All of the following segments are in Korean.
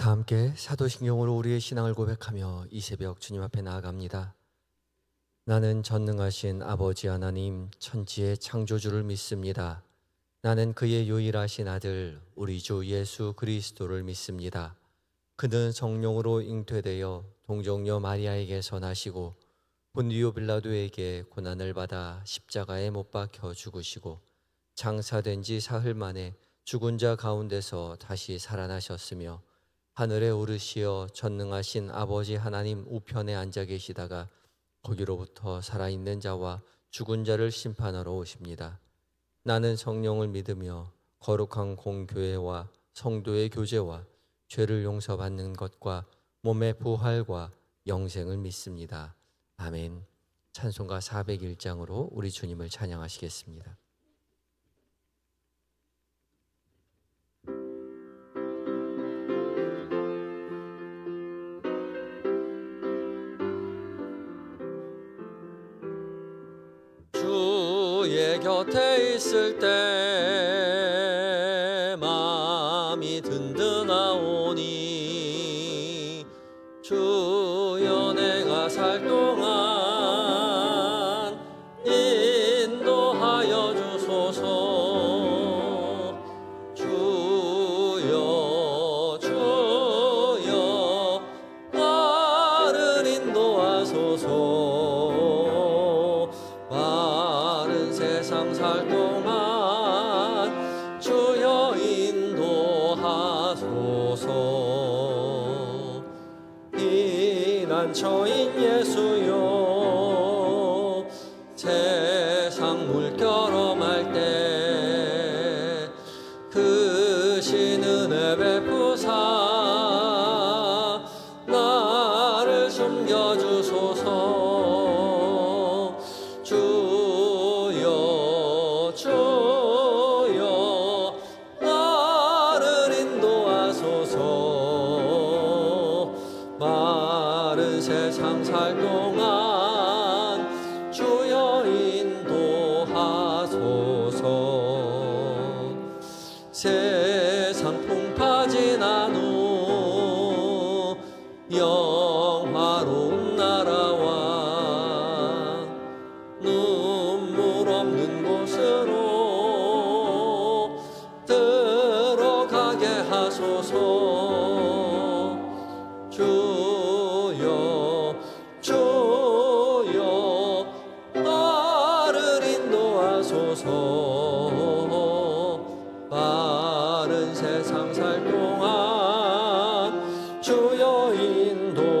다 함께 사도신경으로 우리의 신앙을 고백하며 이 새벽 주님 앞에 나아갑니다. 나는 전능하신 아버지 하나님 천지의 창조주를 믿습니다. 나는 그의 유일하신 아들 우리 주 예수 그리스도를 믿습니다. 그는 성령으로 잉태되어 동정녀 마리아에게서 나시고 본디오 빌라도에게 고난을 받아 십자가에 못 박혀 죽으시고 장사된 지 사흘 만에 죽은 자 가운데서 다시 살아나셨으며 하늘에 오르시어 전능하신 아버지 하나님 우편에 앉아 계시다가 거기로부터 살아있는 자와 죽은 자를 심판하러 오십니다. 나는 성령을 믿으며 거룩한 공교회와 성도의 교제와 죄를 용서받는 것과 몸의 부활과 영생을 믿습니다. 아멘. 찬송가 401장으로 우리 주님을 찬양하시겠습니다. 주의 곁에 있을 때 마음이 든든하오니 주여 내가 살 동안 인도하여 주소서. 주여 주여 나를 인도하소서. 세상 살 동안 주여 인도하소서. 피난처인 예수여 세상 물결엄할 때 크신 은혜 베푸사 나를 숨겨주소서. 주여 나를 인도하소서. 마른 세상 살 동안 주여 인도하소서. 세상 풍파진 않우 영화로운 나라와 눈물 없는 곳으로 들어가게 하소서. 주여 주여 나를 인도하소서. 바른 세상 살 동안 주여 인도하소서.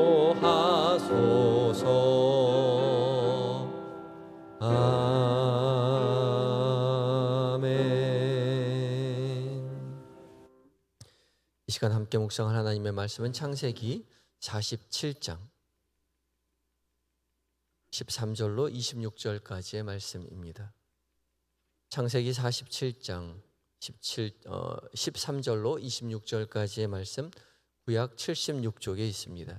아멘. 이 시간 함께 묵상할 하나님의 말씀은 창세기 47장 13절로 26절까지의 말씀입니다. 창세기 47장 13절로 26절까지의 말씀 구약 76쪽에 있습니다.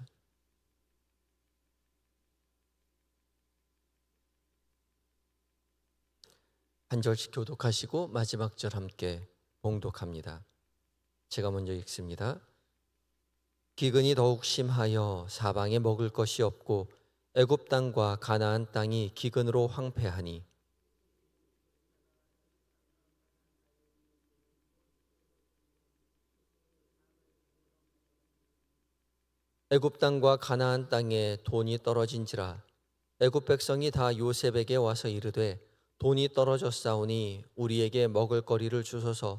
한 절씩 교독하시고 마지막 절 함께 봉독합니다. 제가 먼저 읽습니다. 기근이 더욱 심하여 사방에 먹을 것이 없고 애굽 땅과 가나안 땅이 기근으로 황폐하니 애굽 땅과 가나안 땅에 돈이 떨어진지라. 애굽 백성이 다 요셉에게 와서 이르되 돈이 떨어졌사오니 우리에게 먹을 거리를 주소서.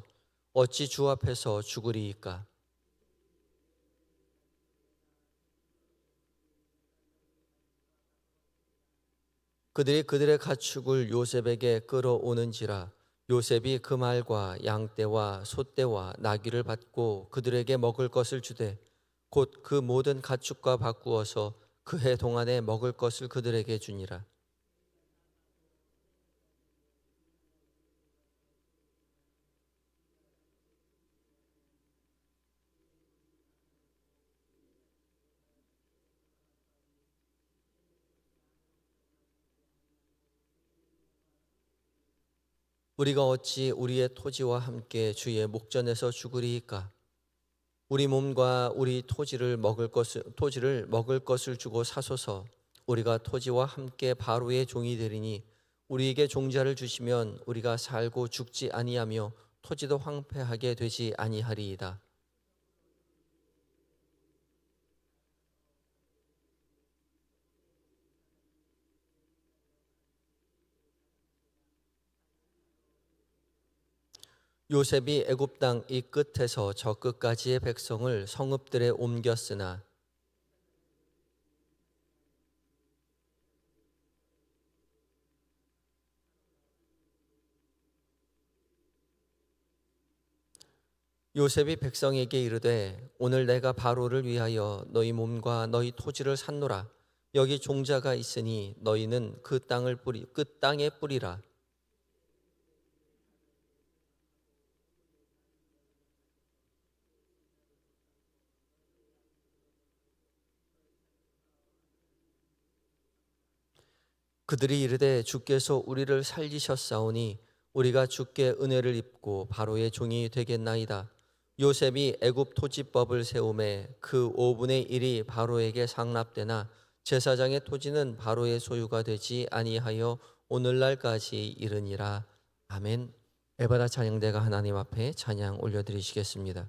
어찌 주 앞에서 죽으리이까. 그들이 그들의 가축을 요셉에게 끌어오는지라. 요셉이 그 말과 양떼와 소떼와 나귀를 받고 그들에게 먹을 것을 주되 곧 그 모든 가축과 바꾸어서 그 해 동안에 먹을 것을 그들에게 주니라. 우리가 어찌 우리의 토지와 함께 주의 목전에서 죽으리이까. 우리 몸과 우리 토지를 먹을 것을 주고 사소서. 우리가 토지와 함께 바로의 종이 되리니 우리에게 종자를 주시면 우리가 살고 죽지 아니하며 토지도 황폐하게 되지 아니하리이다. 요셉이 애굽 땅 이 끝에서 저 끝까지의 백성을 성읍들에 옮겼으나 요셉이 백성에게 이르되 오늘 내가 바로를 위하여 너희 몸과 너희 토지를 샀노라. 여기 종자가 있으니 너희는 그 땅에 뿌리라. 그들이 이르되 주께서 우리를 살리셨사오니 우리가 주께 은혜를 입고 바로의 종이 되겠나이다. 요셉이 애굽 토지법을 세우매 그 5분의 1이 바로에게 상납되나 제사장의 토지는 바로의 소유가 되지 아니하여 오늘날까지 이르니라. 아멘. 에바다 찬양대가 하나님 앞에 찬양 올려드리시겠습니다.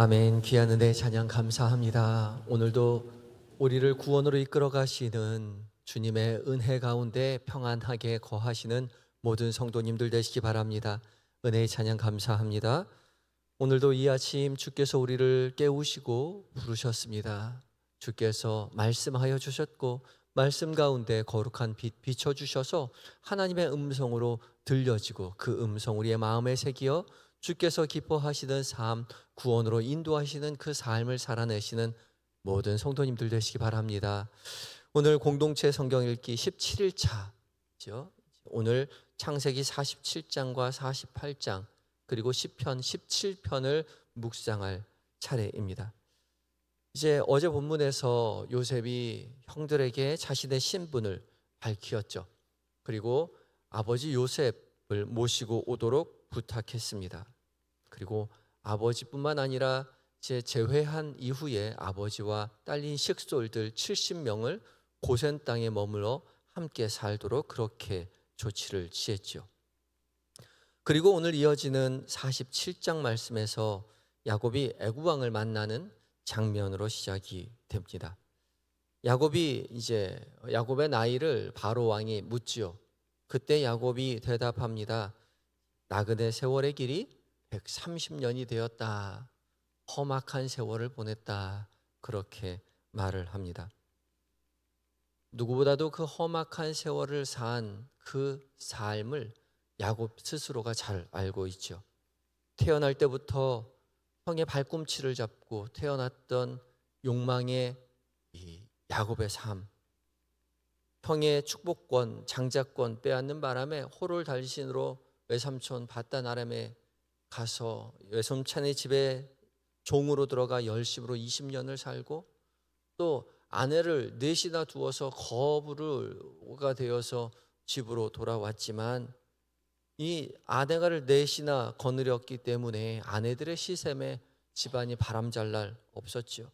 아멘. 귀한 은혜 찬양 감사합니다. 오늘도 우리를 구원으로 이끌어 가시는 주님의 은혜 가운데 평안하게 거하시는 모든 성도님들 되시기 바랍니다. 은혜의 찬양 감사합니다. 오늘도 이 아침 주께서 우리를 깨우시고 부르셨습니다. 주께서 말씀하여 주셨고 말씀 가운데 거룩한 빛 비춰주셔서 하나님의 음성으로 들려지고 그 음성 우리의 마음에 새기어 주께서 기뻐하시는 삶, 구원으로 인도하시는 그 삶을 살아내시는 모든 성도님들 되시기 바랍니다. 오늘 공동체 성경 읽기 17일차죠. 오늘 창세기 47장과 48장 그리고 시편 17편을 묵상할 차례입니다. 이제 어제 본문에서 요셉이 형들에게 자신의 신분을 밝히었죠. 그리고 아버지 요셉을 모시고 오도록 부탁했습니다. 그리고 아버지뿐만 아니라 이제 재회한 이후에 아버지와 딸린 식솔들 70명을 고센 땅에 머물러 함께 살도록 그렇게 조치를 취했죠. 그리고 오늘 이어지는 47장 말씀에서 야곱이 애굽 왕을 만나는 장면으로 시작이 됩니다. 야곱의 나이를 바로 왕이 묻지요. 그때 야곱이 대답합니다. 나그네 세월의 길이 130년이 되었다. 험악한 세월을 보냈다. 그렇게 말을 합니다. 누구보다도 그 험악한 세월을 산 그 삶을 야곱 스스로가 잘 알고 있죠. 태어날 때부터 형의 발꿈치를 잡고 태어났던 욕망의 이 야곱의 삶, 형의 축복권, 장자권 빼앗는 바람에 호를 달신으로 외삼촌 밧단 아람에 가서 외삼촌의 집에 종으로 들어가 열심으로 20년을 살고, 또 아내를 넷이나 두어서 거부가 되어서 집으로 돌아왔지만 이 아내가를 넷이나 거느렸기 때문에 아내들의 시샘에 집안이 바람잘 날 없었죠.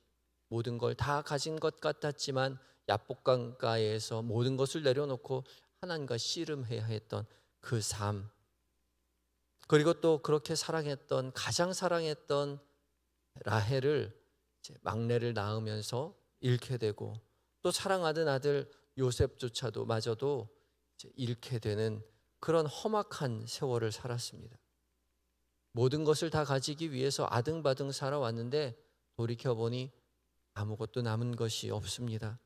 모든 걸 다 가진 것 같았지만 야복강가에서 모든 것을 내려놓고 하나님과 씨름해야 했던 그 삶, 그리고 또 그렇게 사랑했던, 가장 사랑했던 라헬을 이제 막내를 낳으면서 잃게 되고, 또 사랑하던 아들 요셉조차도 마저도 이제 잃게 되는 그런 험악한 세월을 살았습니다. 모든 것을 다 가지기 위해서 아등바등 살아왔는데 돌이켜보니 아무것도 남은 것이 없습니다.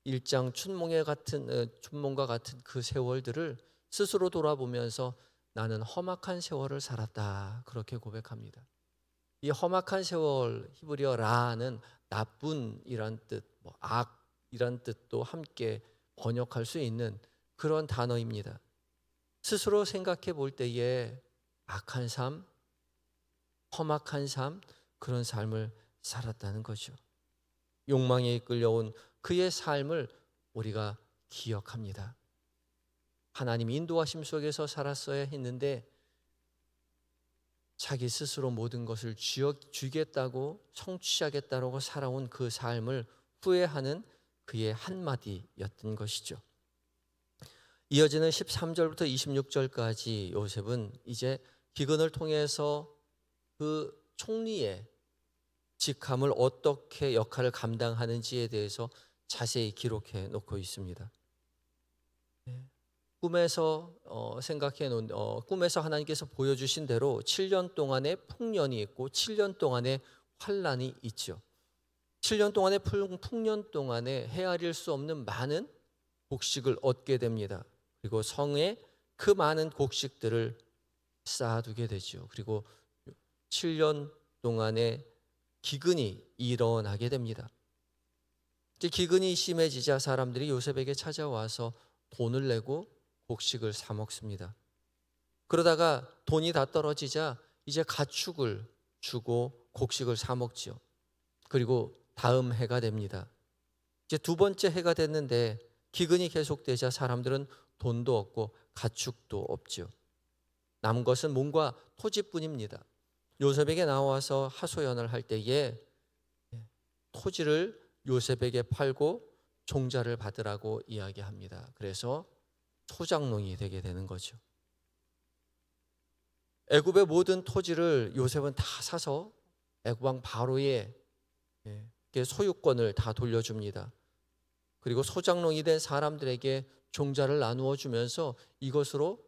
일장 춘몽과 같은 그 세월들을 스스로 돌아보면서 나는 험악한 세월을 살았다, 그렇게 고백합니다. 이 험악한 세월, 히브리어 라는 나쁜이란 뜻, 악이란 뜻도 함께 번역할 수 있는 그런 단어입니다. 스스로 생각해 볼 때에 악한 삶, 험악한 삶, 그런 삶을 살았다는 거죠. 욕망에 이끌려온 그의 삶을 우리가 기억합니다. 하나님 인도하심 속에서 살았어야 했는데 자기 스스로 모든 것을 주겠다고, 성취하겠다고 살아온 그 삶을 후회하는 그의 한마디였던 것이죠. 이어지는 13절부터 26절까지 요셉은 이제 기근을 통해서 그 총리의 직함을 어떻게 역할을 감당하는지에 대해서 자세히 기록해 놓고 있습니다. 꿈에서 꿈에서 하나님께서 보여주신 대로 7년 동안의 풍년이 있고 7년 동안의 환란이 있죠. 7년 동안의 풍년 동안에 헤아릴 수 없는 많은 곡식을 얻게 됩니다. 그리고 성에 그 많은 곡식들을 쌓아두게 되죠. 그리고 7년 동안의 기근이 일어나게 됩니다. 기근이 심해지자 사람들이 요셉에게 찾아와서 돈을 내고 곡식을 사 먹습니다. 그러다가 돈이 다 떨어지자 이제 가축을 주고 곡식을 사 먹죠. 그리고 다음 해가 됩니다. 이제 두 번째 해가 됐는데 기근이 계속되자 사람들은 돈도 없고 가축도 없죠. 남은 것은 몸과 토지뿐입니다. 요셉에게 나와서 하소연을 할 때에 토지를 요셉에게 팔고 종자를 받으라고 이야기합니다. 그래서 소작농이 되게 되는 거죠. 애굽의 모든 토지를 요셉은 다 사서 애굽 왕 바로의 소유권을 다 돌려줍니다. 그리고 소작농이 된 사람들에게 종자를 나누어 주면서 이것으로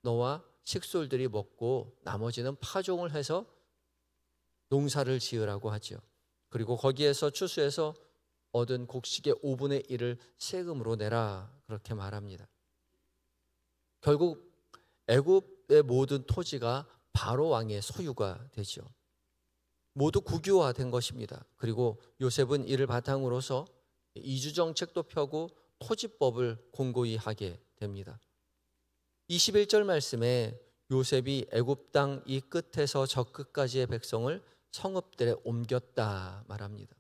너와 식솔들이 먹고 나머지는 파종을 해서 농사를 지으라고 하죠. 그리고 거기에서 추수해서 얻은 곡식의 5분의 1을 세금으로 내라, 그렇게 말합니다. 결국 애굽의 모든 토지가 바로 왕의 소유가 되죠. 모두 국유화된 것입니다. 그리고 요셉은 이를 바탕으로서 이주 정책도 펴고 토지법을 공고히 하게 됩니다. 21절 말씀에 요셉이 애굽 땅 이 끝에서 저 끝까지의 백성을 성읍들에 옮겼다 말합니다.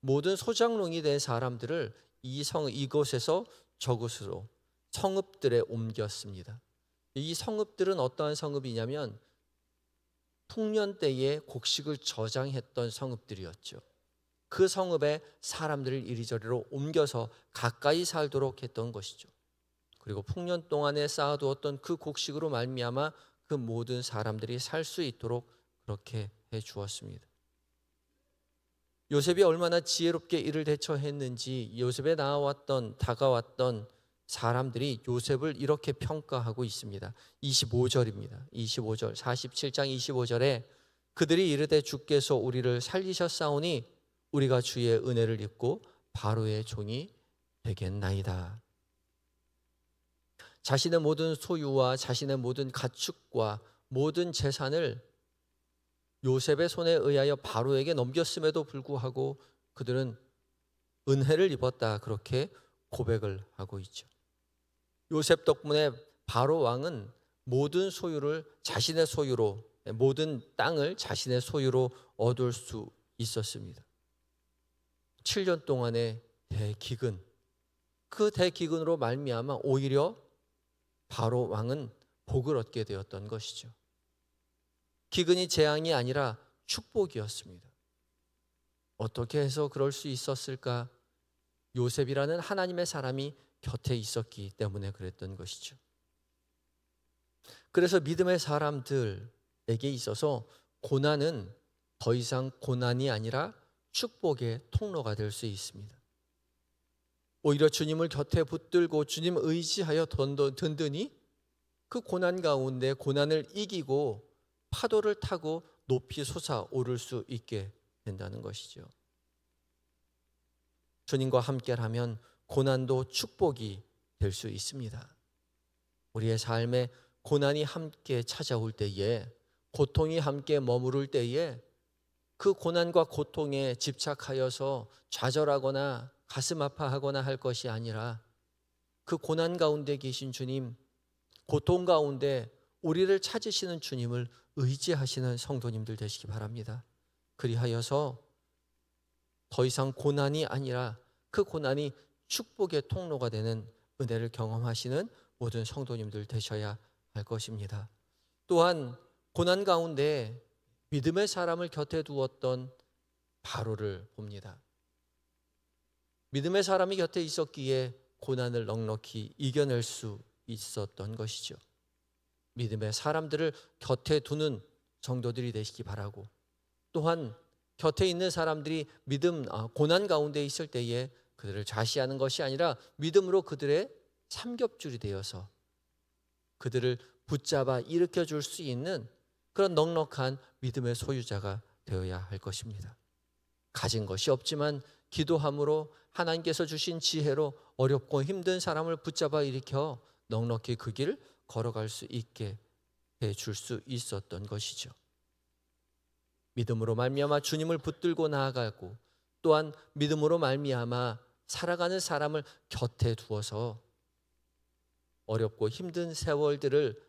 모든 소작농이 된 사람들을 이곳에서 저곳으로 성읍들에 옮겼습니다. 이 성읍들은 어떠한 성읍이냐면 풍년 때에 곡식을 저장했던 성읍들이었죠. 그 성읍에 사람들을 이리저리로 옮겨서 가까이 살도록 했던 것이죠. 그리고 풍년 동안에 쌓아두었던 그 곡식으로 말미암아 그 모든 사람들이 살 수 있도록 그렇게 해 주었습니다. 요셉이 얼마나 지혜롭게 이를 대처했는지 요셉에 다가왔던 사람들이 요셉을 이렇게 평가하고 있습니다. 25절입니다. 25절, 47장 25절에 그들이 이르되 주께서 우리를 살리셨사오니 우리가 주의 은혜를 입고 바로의 종이 되겠나이다. 자신의 모든 소유와 자신의 모든 가축과 모든 재산을 요셉의 손에 의하여 바로에게 넘겼음에도 불구하고 그들은 은혜를 입었다, 그렇게 고백을 하고 있죠. 요셉 덕분에 바로 왕은 모든 소유를 자신의 소유로, 모든 땅을 자신의 소유로 얻을 수 있었습니다. 7년 동안의 대기근, 그 대기근으로 말미암아 오히려 바로 왕은 복을 얻게 되었던 것이죠. 기근이 재앙이 아니라 축복이었습니다. 어떻게 해서 그럴 수 있었을까? 요셉이라는 하나님의 사람이 곁에 있었기 때문에 그랬던 것이죠. 그래서 믿음의 사람들에게 있어서 고난은 더 이상 고난이 아니라 축복의 통로가 될 수 있습니다. 오히려 주님을 곁에 붙들고 주님 의지하여 든든히 그 고난 가운데 고난을 이기고 파도를 타고 높이 솟아오를 수 있게 된다는 것이죠. 주님과 함께라면 고난도 축복이 될 수 있습니다. 우리의 삶에 고난이 함께 찾아올 때에, 고통이 함께 머무를 때에 그 고난과 고통에 집착하여서 좌절하거나 가슴 아파하거나 할 것이 아니라 그 고난 가운데 계신 주님, 고통 가운데 우리를 찾으시는 주님을 의지하시는 성도님들 되시기 바랍니다. 그리하여서 더 이상 고난이 아니라 그 고난이 축복의 통로가 되는 은혜를 경험하시는 모든 성도님들 되셔야 할 것입니다. 또한 고난 가운데 믿음의 사람을 곁에 두었던 바로를 봅니다. 믿음의 사람이 곁에 있었기에 고난을 넉넉히 이겨낼 수 있었던 것이죠. 믿음의 사람들을 곁에 두는 성도들이 되시기 바라고, 또한 곁에 있는 사람들이 고난 가운데 있을 때에 그들을 좌시하는 것이 아니라 믿음으로 그들의 삼겹줄이 되어서 그들을 붙잡아 일으켜 줄 수 있는 그런 넉넉한 믿음의 소유자가 되어야 할 것입니다. 가진 것이 없지만 기도함으로 하나님께서 주신 지혜로 어렵고 힘든 사람을 붙잡아 일으켜 넉넉히 그 길을 걸어갈 수 있게 해줄 수 있었던 것이죠. 믿음으로 말미암아 주님을 붙들고 나아가고, 또한 믿음으로 말미암아 살아가는 사람을 곁에 두어서 어렵고 힘든 세월들을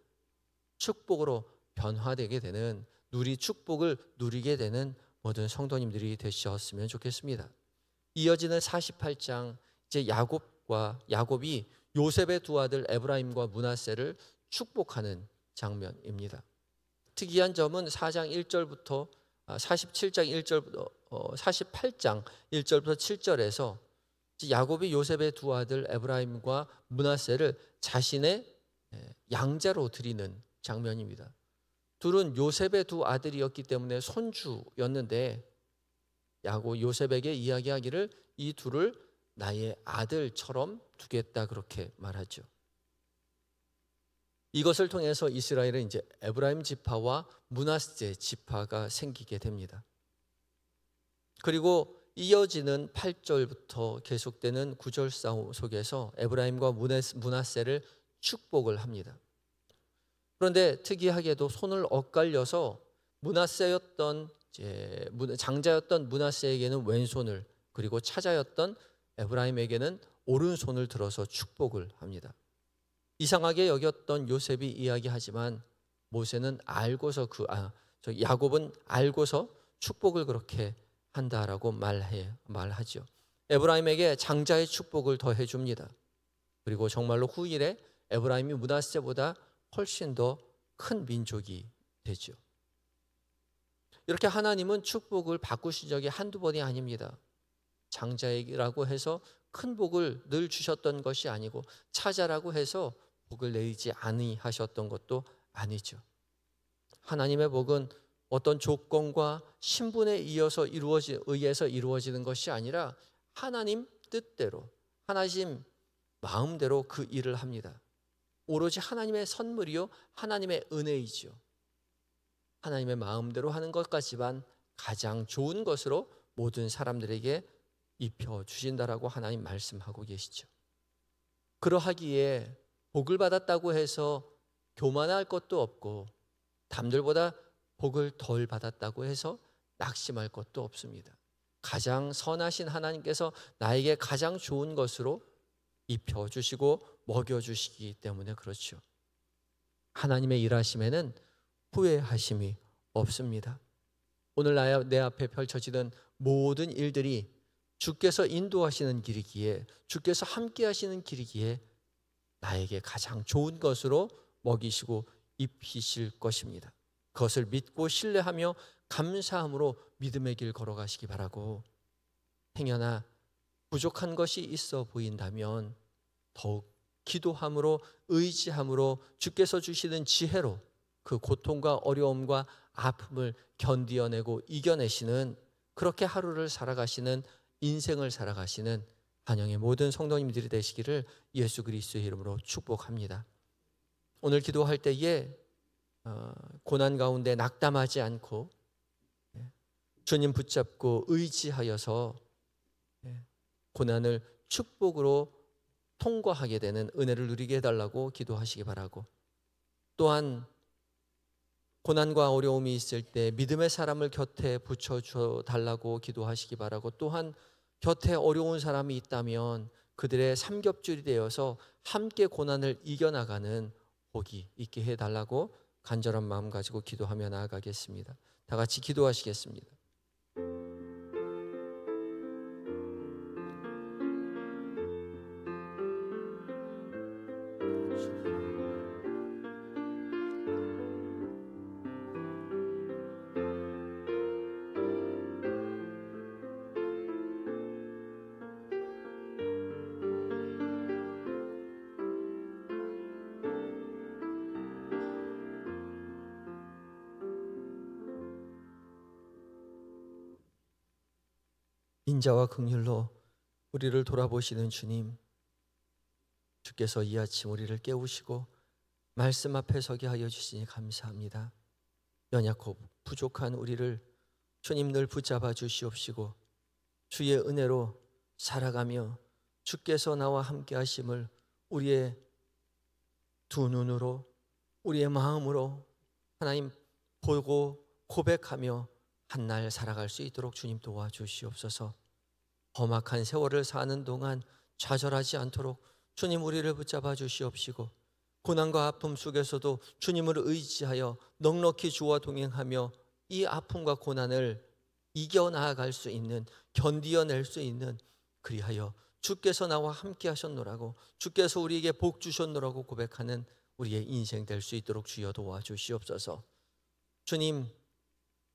축복으로 변화되게 되는, 축복을 누리게 되는 모든 성도님들이 되셨으면 좋겠습니다. 이어지는 48장, 이제 야곱이 요셉의 두 아들 에브라임과 므낫세를 축복하는 장면입니다. 특이한 점은 4장 1절부터 47장 1절부터 48장 1절부터 7절에서 야곱이 요셉의 두 아들 에브라임과 므낫세를 자신의 양자로 드리는 장면입니다. 둘은 요셉의 두 아들이었기 때문에 손주였는데 요셉에게 이야기하기를 이 둘을 나의 아들처럼 두겠다, 그렇게 말하죠. 이것을 통해서 이스라엘은 이제 에브라임 지파와 므낫세 지파가 생기게 됩니다. 그리고 이어지는 8절부터 계속되는 9절 싸움 속에서 에브라임과 므낫세를 축복을 합니다. 그런데 특이하게도 손을 엇갈려서 장자였던 므낫세에게는 왼손을, 그리고 차자였던 에브라임에게는 오른손을 들어서 축복을 합니다. 이상하게 여겼던 요셉이 이야기하지만 야곱은 알고서 축복을 그렇게 한다라고 말하죠. 에브라임에게 장자의 축복을 더해 줍니다. 그리고 정말로 후일에 에브라임이 므낫세보다 훨씬 더 큰 민족이 되죠. 이렇게 하나님은 축복을 바꾸신 적이 한두 번이 아닙니다. 장자라고 해서 큰 복을 늘 주셨던 것이 아니고, 차자라고 해서 복을 내리지 아니하셨던 것도 아니죠. 하나님의 복은 어떤 조건과 신분에 의해서 이루어지는 것이 아니라 하나님 뜻대로, 하나님 마음대로 그 일을 합니다. 오로지 하나님의 선물이요, 하나님의 은혜이죠. 하나님의 마음대로 하는 것 같지만 가장 좋은 것으로 모든 사람들에게 입혀주신다라고 하나님 말씀하고 계시죠. 그러하기에 복을 받았다고 해서 교만할 것도 없고 남들보다 복을 덜 받았다고 해서 낙심할 것도 없습니다. 가장 선하신 하나님께서 나에게 가장 좋은 것으로 입혀주시고 먹여주시기 때문에 그렇죠. 하나님의 일하심에는 후회하심이 없습니다. 오늘 내 앞에 펼쳐지는 모든 일들이 주께서 인도하시는 길이기에, 주께서 함께 하시는 길이기에 나에게 가장 좋은 것으로 먹이시고 입히실 것입니다. 그것을 믿고 신뢰하며 감사함으로 믿음의 길 걸어가시기 바라고, 행여나 부족한 것이 있어 보인다면 더욱 기도함으로, 의지함으로, 주께서 주시는 지혜로 그 고통과 어려움과 아픔을 견디어내고 이겨내시는, 그렇게 하루를 살아가시는, 인생을 살아가시는 한영의 모든 성도님들이 되시기를 예수 그리스도의 이름으로 축복합니다. 오늘 기도할 때에 고난 가운데 낙담하지 않고 주님 붙잡고 의지하여서 고난을 축복으로 통과하게 되는 은혜를 누리게 해달라고 기도하시기 바라고, 또한 고난과 어려움이 있을 때 믿음의 사람을 곁에 붙여줘 달라고 기도하시기 바라고, 또한 곁에 어려운 사람이 있다면 그들의 삼겹줄이 되어서 함께 고난을 이겨나가는 복이 있게 해달라고 간절한 마음 가지고 기도하며 나아가겠습니다. 다 같이 기도하시겠습니다. 인자와 긍휼로 우리를 돌아보시는 주님, 주께서 이 아침 우리를 깨우시고 말씀 앞에 서게 하여 주시니 감사합니다. 연약하고 부족한 우리를 주님 늘 붙잡아 주시옵시고 주의 은혜로 살아가며 주께서 나와 함께 하심을 우리의 두 눈으로, 우리의 마음으로 하나님 보고 고백하며 한날 살아갈 수 있도록 주님 도와주시옵소서. 험악한 세월을 사는 동안 좌절하지 않도록 주님 우리를 붙잡아 주시옵시고, 고난과 아픔 속에서도 주님을 의지하여 넉넉히 주와 동행하며 이 아픔과 고난을 이겨나갈 수 있는, 견디어낼 수 있는, 그리하여 주께서 나와 함께 하셨노라고, 주께서 우리에게 복 주셨노라고 고백하는 우리의 인생 될 수 있도록 주여 도와주시옵소서. 주님,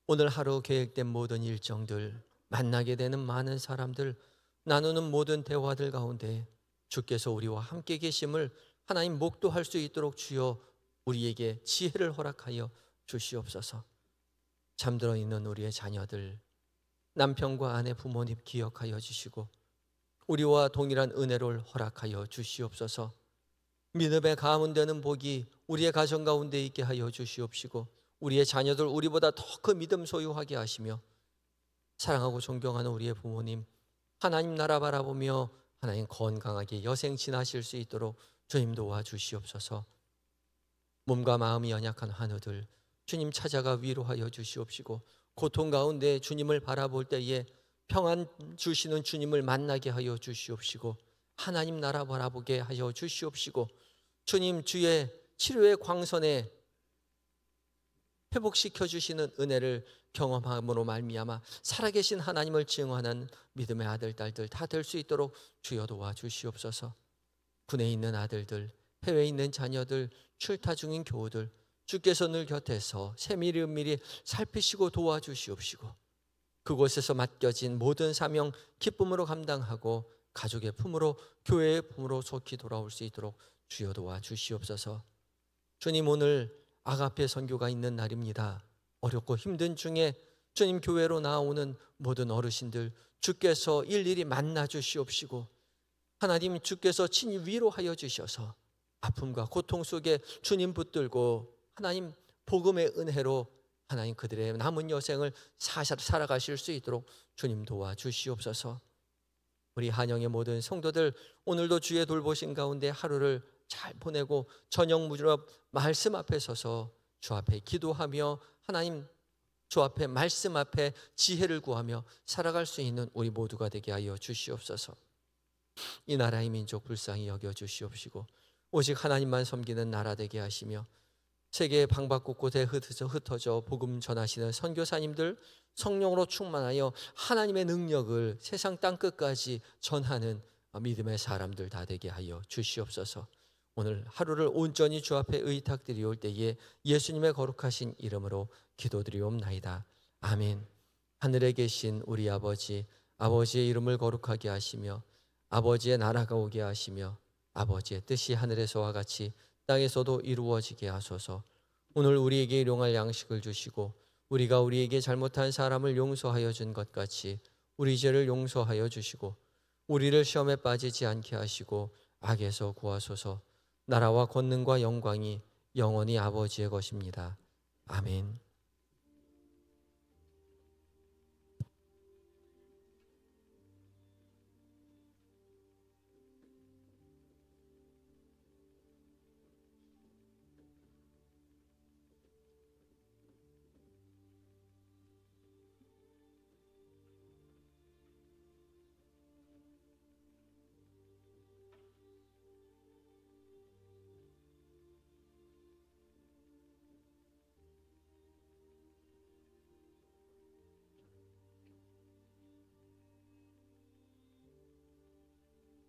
오늘 하루 계획된 모든 일정들, 만나게 되는 많은 사람들, 나누는 모든 대화들 가운데 주께서 우리와 함께 계심을 하나님 목도할 수 있도록 주여 우리에게 지혜를 허락하여 주시옵소서. 잠들어 있는 우리의 자녀들, 남편과 아내, 부모님 기억하여 주시고 우리와 동일한 은혜를 허락하여 주시옵소서. 믿음의 가문되는 복이 우리의 가정 가운데 있게 하여 주시옵시고, 우리의 자녀들 우리보다 더 그 믿음 소유하게 하시며, 사랑하고 존경하는 우리의 부모님 하나님 나라 바라보며 하나님 건강하게 여생 지나실 수 있도록 주님 도와주시옵소서. 몸과 마음이 연약한 환우들 주님 찾아가 위로하여 주시옵시고, 고통 가운데 주님을 바라볼 때에 평안 주시는 주님을 만나게 하여 주시옵시고, 하나님 나라 바라보게 하여 주시옵시고, 주님 주의 치료의 광선에 회복시켜 주시는 은혜를 경험함으로 말미암아 살아계신 하나님을 증언하는 믿음의 아들 딸들 다 될 수 있도록 주여 도와주시옵소서. 군에 있는 아들들, 해외에 있는 자녀들, 출타 중인 교우들 주께서 늘 곁에서 세밀히 은밀히 살피시고 도와주시옵시고, 그곳에서 맡겨진 모든 사명 기쁨으로 감당하고 가족의 품으로, 교회의 품으로 속히 돌아올 수 있도록 주여 도와주시옵소서. 주님, 오늘 아가페 선교가 있는 날입니다. 어렵고 힘든 중에 주님 교회로 나오는 모든 어르신들 주께서 일일이 만나 주시옵시고, 하나님 주께서 친히 위로하여 주셔서 아픔과 고통 속에 주님 붙들고 하나님 복음의 은혜로 하나님 그들의 남은 여생을 살아가실 수 있도록 주님 도와주시옵소서. 우리 한영의 모든 성도들 오늘도 주의 돌보신 가운데 하루를 잘 보내고 저녁 무렵 말씀 앞에 서서 주 앞에 기도하며 하나님 주 앞에 말씀 앞에 지혜를 구하며 살아갈 수 있는 우리 모두가 되게 하여 주시옵소서. 이 나라의 민족 불쌍히 여겨 주시옵시고 오직 하나님만 섬기는 나라 되게 하시며 세계의 방방곳곳에 흩어져 복음 전하시는 선교사님들 성령으로 충만하여 하나님의 능력을 세상 땅끝까지 전하는 믿음의 사람들 다 되게 하여 주시옵소서. 오늘 하루를 온전히 주 앞에 의탁드리올 때에 예수님의 거룩하신 이름으로 기도드리옵나이다. 아멘. 하늘에 계신 우리 아버지, 아버지의 이름을 거룩하게 하시며 아버지의 나라가 오게 하시며 아버지의 뜻이 하늘에서와 같이 땅에서도 이루어지게 하소서. 오늘 우리에게 일용할 양식을 주시고 우리가 우리에게 잘못한 사람을 용서하여 준 것 같이 우리 죄를 용서하여 주시고 우리를 시험에 빠지지 않게 하시고 악에서 구하소서. 나라와 권능과 영광이 영원히 아버지의 것입니다. 아멘.